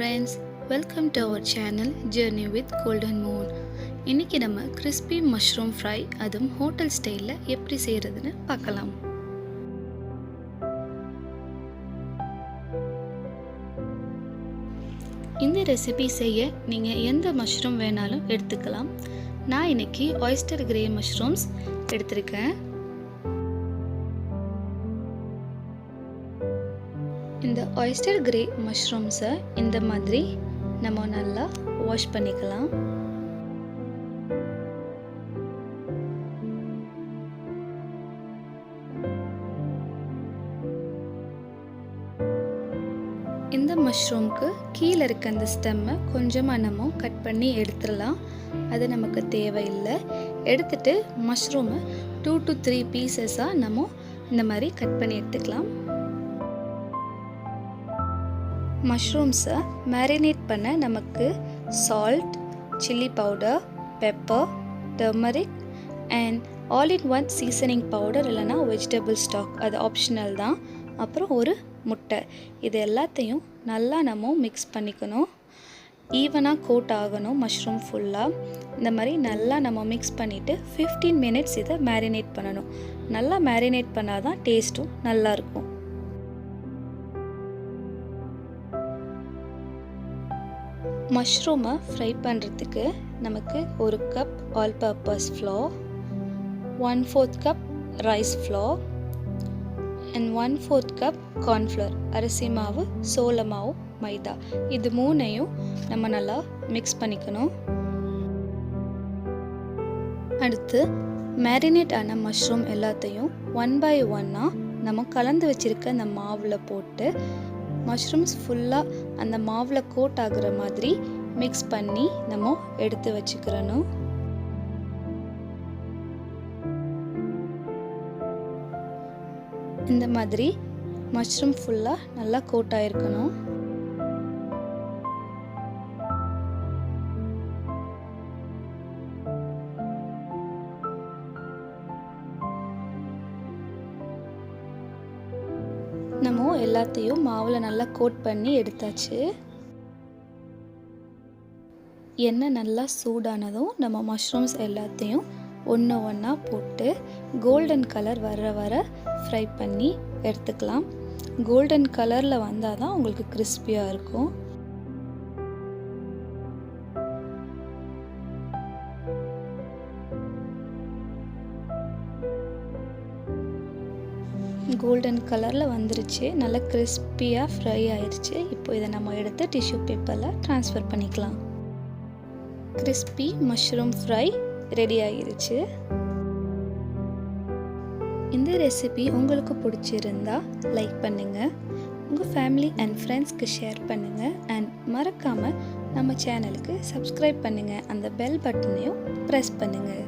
friends, welcome to our channel Journey with Golden Moon. இன்னைக்கு நம்ம crispy mushroom fry அதுவும் hotel ஸ்டைல்ல எப்படி செய்யறதுன்னு பார்க்கலாம். இந்த ரெசிபி செய்ய நீங்க எந்த மஷ்ரூம் வேணாலும் எடுத்துக்கலாம். நான் இன்னைக்கு oyster grey mushrooms எடுத்திருக்கேன். இந்த oyster grey mushrooms இந்த மாதிரி நம்ம நல்லா வாஷ் பண்ணிக்கலாம். இந்த மஷ்ரூம்க்கு கீழே இருக்க அந்த ஸ்டெம்மை கொஞ்சமாக நம்ம கட் பண்ணி எடுத்துடலாம். அது நமக்கு தேவையில்லை. எடுத்துட்டு மஷ்ரூமை 2 to 3 பீசஸாக நம்ம இந்த மாதிரி கட் பண்ணி எடுத்துக்கலாம். மஷ்ரூம்ஸை மேரினேட் பண்ண நமக்கு salt, chilli powder, pepper, turmeric and all-in-one seasoning powder இல்லைனா வெஜிடபிள் ஸ்டாக், அது ஆப்ஷனல் தான். அப்புறம் ஒரு முட்டை, இது எல்லாத்தையும் நல்லா நம்ம மிக்ஸ் பண்ணிக்கணும். ஈவனாக கோட் ஆகணும் மஷ்ரூம் ஃபுல்லாக. இந்த மாதிரி நல்லா நம்ம மிக்ஸ் பண்ணிவிட்டு 15 minutes இதை மேரினேட் பண்ணணும். நல்லா மேரினேட் பண்ணால் தான் டேஸ்ட்டும் நல்லாயிருக்கும். மஷ்ரூமை ஃப்ரை பண்ணுறதுக்கு நமக்கு 1 cup all purpose floor, 1/4 cup rice floor and 1/4 cup cornflour, அரிசி மாவு, சோள மாவு, மைதா, இது மூணையும் நம்ம நல்லா மிக்ஸ் பண்ணிக்கணும். அடுத்து மேரினேட் ஆன மஷ்ரூம் எல்லாத்தையும் 1 by 1 நம்ம கலந்து வச்சுருக்க அந்த மாவில் போட்டு மஷ்ரூம்ஸ் ஃபுல்லாக அந்த மாவில் கோட் ஆகுற மாதிரி மிக்ஸ் பண்ணி நம்ம எடுத்து வச்சுக்கிறணும். இந்த மாதிரி மஷ்ரூம் ஃபுல்லாக நல்லா கோட் ஆகிருக்கணும். நம்ம எல்லாத்தையும் மாவில் நல்லா கோட் பண்ணி எடுத்தாச்சு. எண்ணெய் நல்லா சூடானதும் நம்ம மஷ்ரூம்ஸ் எல்லாத்தையும் ஒன்று ஒன்றா போட்டு கோல்டன் கலர் வர ஃப்ரை பண்ணி எடுத்துக்கலாம். கோல்டன் கலரில் வந்தால் தான் உங்களுக்கு கிறிஸ்பியாக இருக்கும். கோல்டன் கலரில் வந்துருச்சு, நல்லா கிறிஸ்பியாக ஃப்ரை ஆயிடுச்சு. இப்போ இதை நம்ம எடுத்து டிஷ்யூ பேப்பரில் ட்ரான்ஸ்ஃபர் பண்ணிக்கலாம். கிறிஸ்பி மஷ்ரூம் ஃப்ரை ரெடி ஆகிருச்சு. இந்த ரெசிபி உங்களுக்கு பிடிச்சிருந்தா லைக் பண்ணுங்கள், உங்கள் ஃபேமிலி அண்ட் ஃப்ரெண்ட்ஸ்க்கு ஷேர் பண்ணுங்கள் அண்ட் மறக்காமல் நம்ம சேனலுக்கு சப்ஸ்கிரைப் பண்ணுங்கள். அந்த பெல் பட்டனையும் ப்ரெஸ் பண்ணுங்கள்.